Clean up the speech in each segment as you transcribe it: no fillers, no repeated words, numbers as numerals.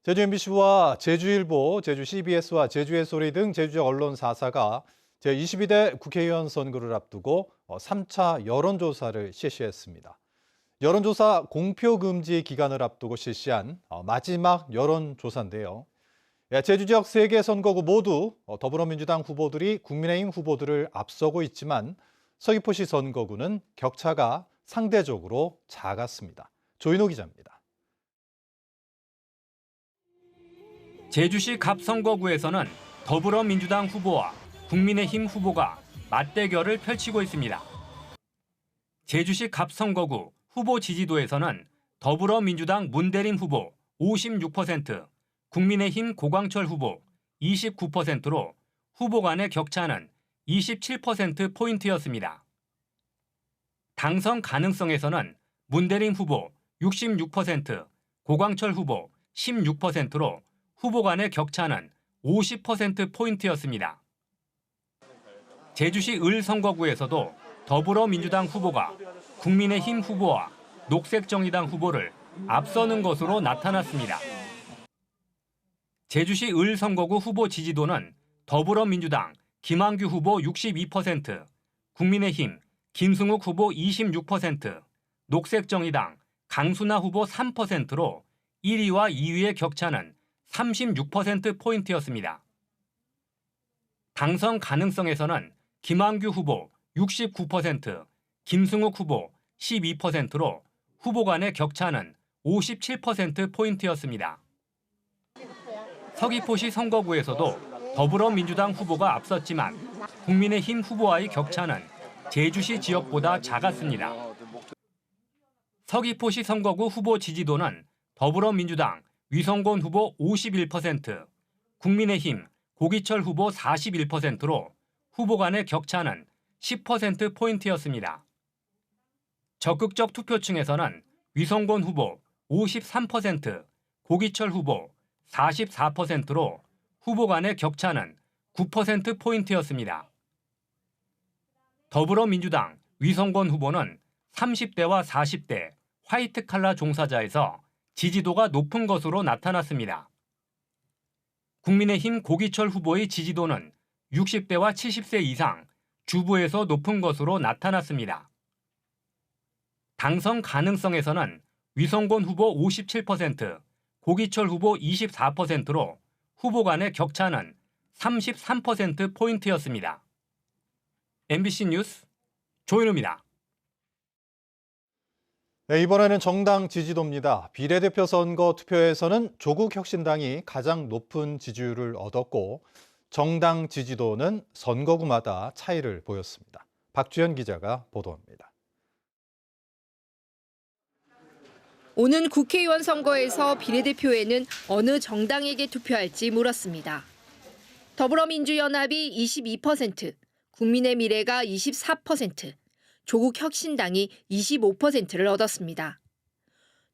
제주 MBC와 제주일보, 제주 CBS와 제주의 소리 등 제주적 언론 4사가 제22대 국회의원 선거를 앞두고 3차 여론조사를 실시했습니다. 여론조사 공표 금지 기간을 앞두고 실시한 마지막 여론조사인데요. 제주 지역 3개 선거구 모두 더불어민주당 후보들이 국민의힘 후보들을 앞서고 있지만 서귀포시 선거구는 격차가 상대적으로 작았습니다. 조인호 기자입니다. 제주시 갑 선거구에서는 더불어민주당 후보와 국민의힘 후보가 맞대결을 펼치고 있습니다. 제주시 갑 선거구 후보 지지도에서는 더불어민주당 문대림 후보 56%, 국민의힘 고광철 후보 29%로 후보 간의 격차는 27%포인트였습니다. 당선 가능성에서는 문대림 후보 66%, 고광철 후보 16%로 후보 간의 격차는 50%포인트였습니다. 제주시 을 선거구에서도 더불어민주당 후보가 국민의힘 후보와 녹색정의당 후보를 앞서는 것으로 나타났습니다. 제주시 을 선거구 후보 지지도는 더불어민주당 김한규 후보 62%, 국민의힘 김승욱 후보 26%, 녹색정의당 강순하 후보 3%로 1위와 2위의 격차는 36%포인트였습니다. 당선 가능성에서는 김한규 후보 69%, 김승욱 후보 12%로 후보 간의 격차는 57%포인트였습니다. 서귀포시 선거구에서도 더불어민주당 후보가 앞섰지만 국민의힘 후보와의 격차는 제주시 지역보다 작았습니다. 서귀포시 선거구 후보 지지도는 더불어민주당 위성곤 후보 51%, 국민의힘 고기철 후보 41%로 후보 간의 격차는 10%포인트였습니다. 적극적 투표층에서는 위성곤 후보 53%, 고기철 후보 44%로 후보 간의 격차는 9%포인트였습니다. 더불어민주당 위성곤 후보는 30대와 40대 화이트 칼라 종사자에서 지지도가 높은 것으로 나타났습니다. 국민의힘 고기철 후보의 지지도는 60대와 70세 이상 주부에서 높은 것으로 나타났습니다. 당선 가능성에서는 위성곤 후보 57%, 고기철 후보 24%로 후보 간의 격차는 33%포인트였습니다. MBC 뉴스 조인호입니다. 네, 이번에는 정당 지지도입니다. 비례대표 선거 투표에서는 조국혁신당이 가장 높은 지지율을 얻었고 정당 지지도는 선거구마다 차이를 보였습니다. 박주현 기자가 보도합니다. 오는 국회의원 선거에서 비례대표에는 어느 정당에게 투표할지 물었습니다. 더불어민주연합이 22%, 국민의미래가 24%, 조국혁신당이 25%를 얻었습니다.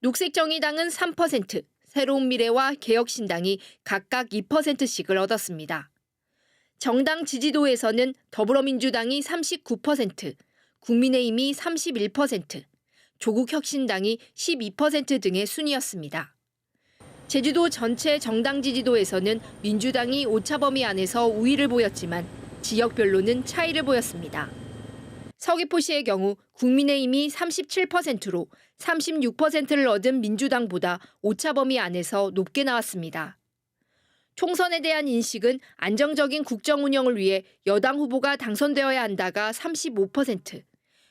녹색정의당은 3%, 새로운미래와 개혁신당이 각각 2%씩을 얻었습니다. 정당 지지도에서는 더불어민주당이 39%, 국민의힘이 31%, 조국혁신당이 12% 등의 순이었습니다. 제주도 전체 정당 지지도에서는 민주당이 오차범위 안에서 우위를 보였지만 지역별로는 차이를 보였습니다. 서귀포시의 경우 국민의힘이 37%로 36%를 얻은 민주당보다 오차범위 안에서 높게 나왔습니다. 총선에 대한 인식은 안정적인 국정 운영을 위해 여당 후보가 당선되어야 한다가 35%,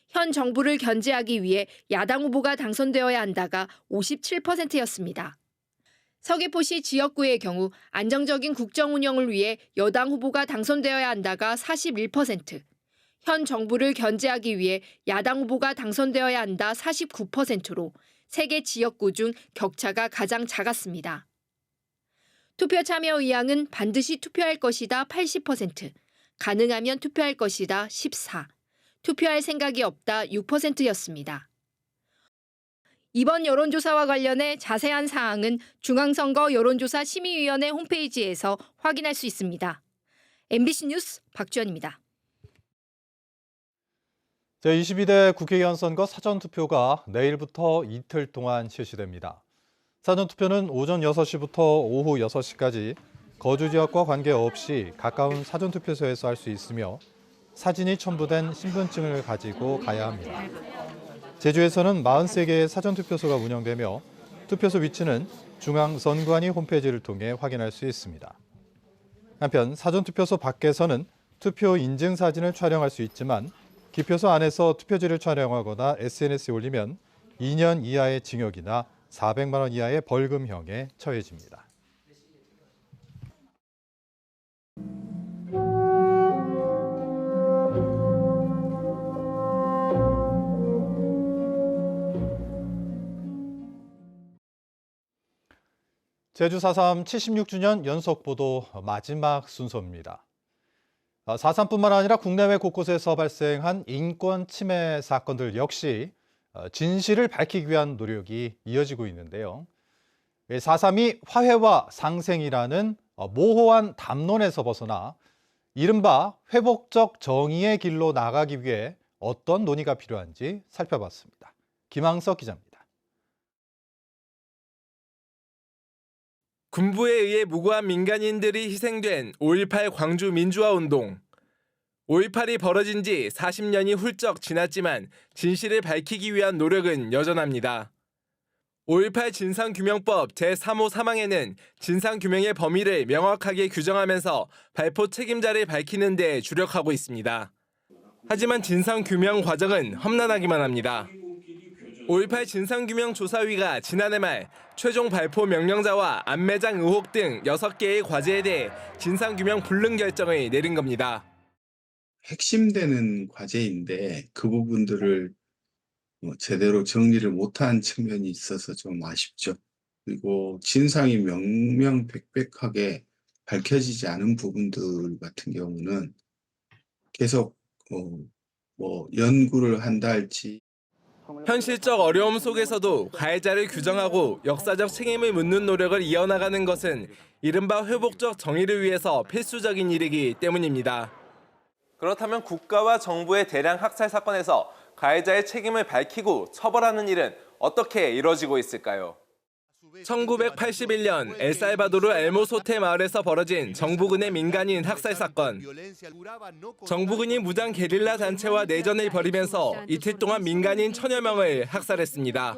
현 정부를 견제하기 위해 야당 후보가 당선되어야 한다가 57%였습니다. 서귀포시 지역구의 경우 안정적인 국정 운영을 위해 여당 후보가 당선되어야 한다가 41%, 현 정부를 견제하기 위해 야당 후보가 당선되어야 한다 49%로 3개 지역구 중 격차가 가장 작았습니다. 투표 참여 의향은 반드시 투표할 것이다 80%, 가능하면 투표할 것이다 14%, 투표할 생각이 없다 6%였습니다. 이번 여론조사와 관련해 자세한 사항은 중앙선거 여론조사 심의위원회 홈페이지에서 확인할 수 있습니다. MBC 뉴스 박주연입니다. 제22대 국회의원 선거 사전투표가 내일부터 이틀 동안 실시됩니다. 사전투표는 오전 6시부터 오후 6시까지 거주 지역과 관계없이 가까운 사전투표소에서 할 수 있으며 사진이 첨부된 신분증을 가지고 가야 합니다. 제주에서는 43개의 사전투표소가 운영되며 투표소 위치는 중앙선관위 홈페이지를 통해 확인할 수 있습니다. 한편 사전투표소 밖에서는 투표 인증 사진을 촬영할 수 있지만 기표소 안에서 투표지를 촬영하거나 SNS에 올리면 2년 이하의 징역이나 400만 원 이하의 벌금형에 처해집니다. 제주 4.3 76주년 연속 보도 마지막 순서입니다. 4.3뿐만 아니라 국내외 곳곳에서 발생한 인권 침해 사건들 역시 진실을 밝히기 위한 노력이 이어지고 있는데요. 4.3이 화해와 상생이라는 모호한 담론에서 벗어나 이른바 회복적 정의의 길로 나가기 위해 어떤 논의가 필요한지 살펴봤습니다. 김항석 기자입니다. 군부에 의해 무고한 민간인들이 희생된 5.18 광주 민주화운동. 5.18이 벌어진 지 40년이 훌쩍 지났지만 진실을 밝히기 위한 노력은 여전합니다. 5.18 진상규명법 제3호 사망에는 진상규명의 범위를 명확하게 규정하면서 발포 책임자를 밝히는 데 주력하고 있습니다. 하지만 진상규명 과정은 험난하기만 합니다. 5.18 진상규명조사위가 지난해 말 최종 발포 명령자와 안매장 의혹 등 6개의 과제에 대해 진상규명 불능 결정을 내린 겁니다. 핵심되는 과제인데 그 부분들을 제대로 정리를 못한 측면이 있어서 좀 아쉽죠. 그리고 진상이 명명백백하게 밝혀지지 않은 부분들 같은 경우는 계속 연구를 한다 할지 현실적 어려움 속에서도 가해자를 규정하고 역사적 책임을 묻는 노력을 이어나가는 것은 이른바 회복적 정의를 위해서 필수적인 일이기 때문입니다. 그렇다면 국가와 정부의 대량 학살 사건에서 가해자의 책임을 밝히고 처벌하는 일은 어떻게 이루어지고 있을까요? 1981년 엘살바도르 엘모소테 마을에서 벌어진 정부군의 민간인 학살 사건. 정부군이 무장 게릴라 단체와 내전을 벌이면서 이틀 동안 민간인 1000여 명을 학살했습니다.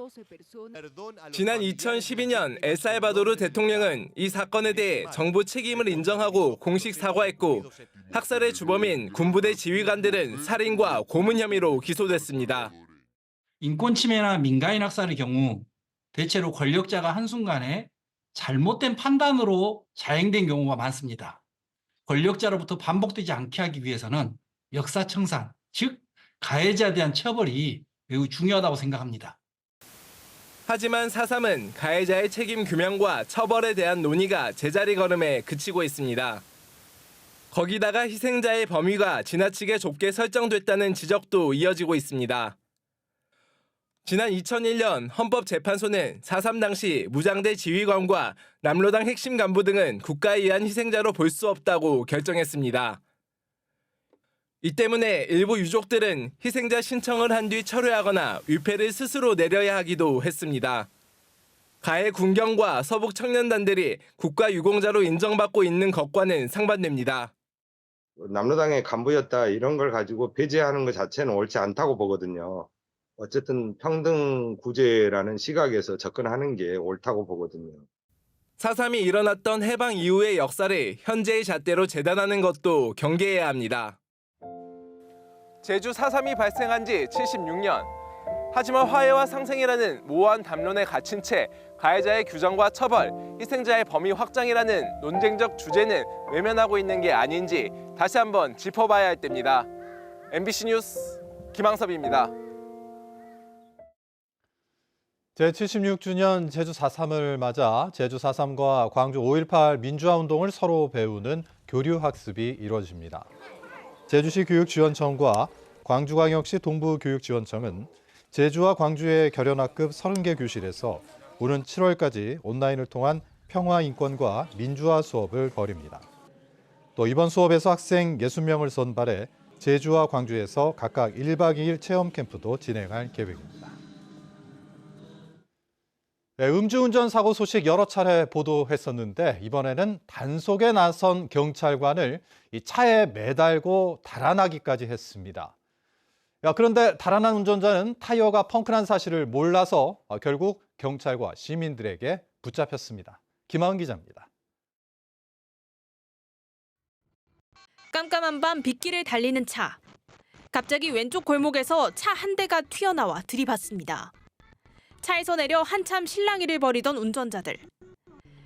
지난 2012년 엘살바도르 대통령은 이 사건에 대해 정부 책임을 인정하고 공식 사과했고 학살의 주범인 군부대 지휘관들은 살인과 고문 혐의로 기소됐습니다. 인권 침해나 민간인 학살의 경우 대체로 권력자가 한순간에 잘못된 판단으로 자행된 경우가 많습니다. 권력자로부터 반복되지 않게 하기 위해서는 역사청산, 즉 가해자에 대한 처벌이 매우 중요하다고 생각합니다. 하지만 4.3은 가해자의 책임 규명과 처벌에 대한 논의가 제자리 걸음에 그치고 있습니다. 거기다가 희생자의 범위가 지나치게 좁게 설정됐다는 지적도 이어지고 있습니다. 지난 2001년 헌법재판소는 4.3 당시 무장대 지휘관과 남로당 핵심 간부 등은 국가에 의한 희생자로 볼 수 없다고 결정했습니다. 이 때문에 일부 유족들은 희생자 신청을 한 뒤 철회하거나 위패를 스스로 내려야 하기도 했습니다. 가해 군경과 서북 청년단들이 국가 유공자로 인정받고 있는 것과는 상반됩니다. 남로당의 간부였다 이런 걸 가지고 배제하는 것 자체는 옳지 않다고 보거든요. 어쨌든 평등구제라는 시각에서 접근하는 게 옳다고 보거든요. 4.3이 일어났던 해방 이후의 역사를 현재의 잣대로 재단하는 것도 경계해야 합니다. 제주 4.3이 발생한 지 76년. 하지만 화해와 상생이라는 모호한 담론에 갇힌 채 가해자의 규정과 처벌, 희생자의 범위 확장이라는 논쟁적 주제는 외면하고 있는 게 아닌지 다시 한번 짚어봐야 할 때입니다. MBC 뉴스 김항섭입니다. 제76주년 제주 4.3을 맞아 제주 4.3과 광주 5.18 민주화운동을 서로 배우는 교류학습이 이루어집니다. 제주시 교육지원청과 광주광역시 동부교육지원청은 제주와 광주의 결연학급 30개 교실에서 오는 7월까지 온라인을 통한 평화인권과 민주화 수업을 벌입니다. 또 이번 수업에서 학생 60명을 선발해 제주와 광주에서 각각 1박 2일 체험 캠프도 진행할 계획입니다. 네, 음주운전 사고 소식 여러 차례 보도했었는데 이번에는 단속에 나선 경찰관을 이 차에 매달고 달아나기까지 했습니다. 그런데 달아난 운전자는 타이어가 펑크난 사실을 몰라서 결국 경찰과 시민들에게 붙잡혔습니다. 김하은 기자입니다. 깜깜한 밤 빗길을 달리는 차. 갑자기 왼쪽 골목에서 차 한 대가 튀어나와 들이받습니다. 차에서 내려 한참 실랑이를 벌이던 운전자들.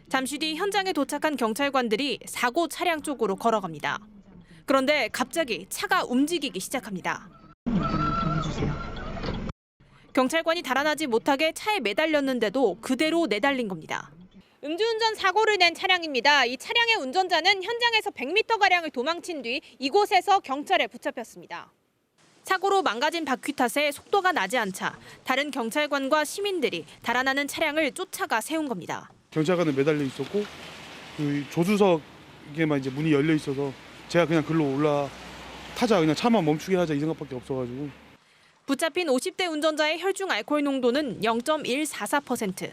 잠시 뒤 현장에 도착한 경찰관들이 사고 차량 쪽으로 걸어갑니다. 그런데 갑자기 차가 움직이기 시작합니다. 경찰관이 달아나지 못하게 차에 매달렸는데도 그대로 내달린 겁니다. 음주운전 사고를 낸 차량입니다. 이 차량의 운전자는 현장에서 100m가량을 도망친 뒤 이곳에서 경찰에 붙잡혔습니다. 사고로 망가진 바퀴 탓에 속도가 나지 않자 다른 경찰관과 시민들이 달아나는 차량을 쫓아가 세운 겁니다. 경찰관은 매달려 있었고 그 조수석에만 이제 문이 열려 있어서 제가 그냥 글로 올라타자 그냥 차만 멈추게 하자 이 생각밖에 없어가지고. 붙잡힌 50대 운전자의 혈중 알코올 농도는 0.144%.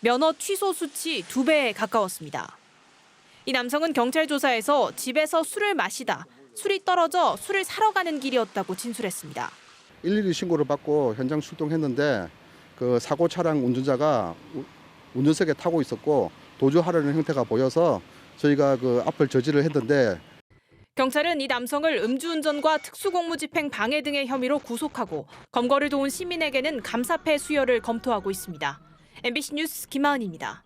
면허 취소 수치 2배에 가까웠습니다. 이 남성은 경찰 조사에서 집에서 술을 마시다 술이 떨어져 술을 사러 가는 길이었다고 진술했습니다. 112 신고를 받고 현장 출동했는데 그 사고 차량 운전자가 운전석에 타고 있었고 도주하려는 형태가 보여서 저희가 그 앞을 저지를 했는데 경찰은 이 남성을 음주운전과 특수공무집행 방해 등의 혐의로 구속하고 검거를 도운 시민에게는 감사패 수여를 검토하고 있습니다. MBC 뉴스 김하은입니다.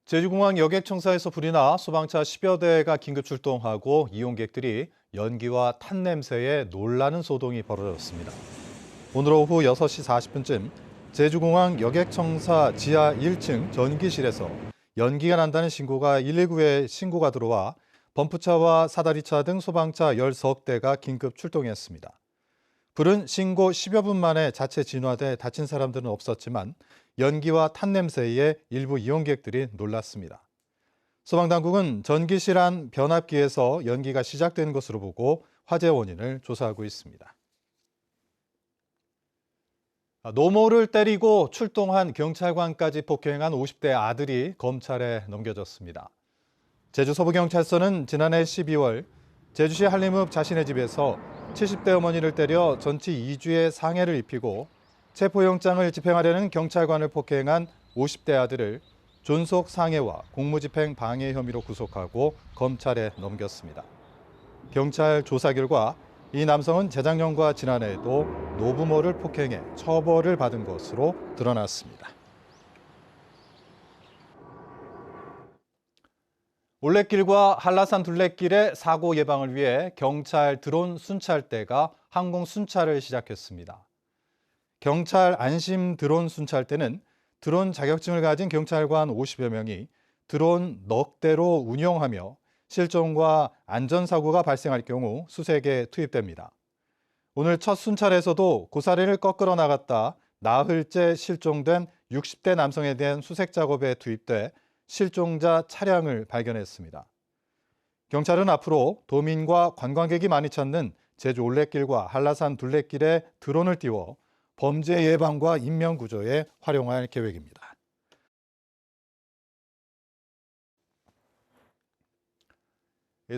제주공항 여객청사에서 불이 나 소방차 10여 대가 긴급 출동하고 이용객들이 연기와 탄 냄새에 놀라는 소동이 벌어졌습니다. 오늘 오후 6시 40분쯤 제주공항 여객청사 지하 1층 전기실에서 연기가 난다는 신고가 119에 신고가 들어와 범프차와 사다리차 등 소방차 13대가 긴급 출동했습니다. 불은 신고 10여 분 만에 자체 진화돼 다친 사람들은 없었지만 연기와 탄 냄새에 일부 이용객들이 놀랐습니다. 소방당국은 전기실 안 변압기에서 연기가 시작된 것으로 보고 화재 원인을 조사하고 있습니다. 노모를 때리고 출동한 경찰관까지 폭행한 50대 아들이 검찰에 넘겨졌습니다. 제주 서부경찰서는 지난해 12월 제주시 한림읍 자신의 집에서 70대 어머니를 때려 전치 2주의 상해를 입히고 체포영장을 집행하려는 경찰관을 폭행한 50대 아들을 존속 상해와 공무집행 방해 혐의로 구속하고 검찰에 넘겼습니다. 경찰 조사 결과 이 남성은 재작년과 지난해에도 노부모를 폭행해 처벌을 받은 것으로 드러났습니다. 올레길과 한라산 둘레길의 사고 예방을 위해 경찰 드론 순찰대가 항공 순찰을 시작했습니다. 경찰 안심 드론 순찰대는 드론 자격증을 가진 경찰관 50여 명이 드론 넉 대로 운영하며 실종과 안전사고가 발생할 경우 수색에 투입됩니다. 오늘 첫 순찰에서도 고사리를 꺾으러 나갔다 나흘째 실종된 60대 남성에 대한 수색 작업에 투입돼 실종자 차량을 발견했습니다. 경찰은 앞으로 도민과 관광객이 많이 찾는 제주 올레길과 한라산 둘레길에 드론을 띄워 범죄 예방과 인명 구조에 활용할 계획입니다.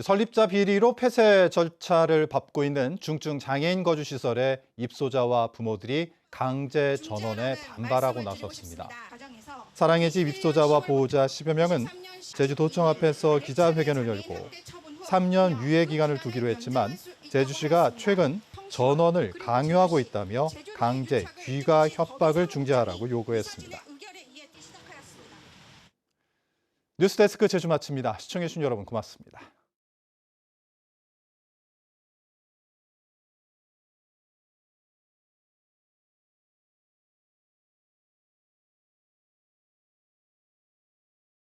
설립자 비리로 폐쇄 절차를 밟고 있는 중증 장애인 거주 시설의 입소자와 부모들이 강제 전원에 반발하고 나섰습니다. 사랑의 집 입소자와 보호자 10여 명은 제주도청 앞에서 기자회견을 열고 3년 유예 기간을 두기로 했지만 제주시가 최근 전원을 강요하고 있다며 강제 귀가 협박을 중지하라고 요구했습니다. 뉴스데스크 제주 마칩니다. 시청해주신 여러분 고맙습니다.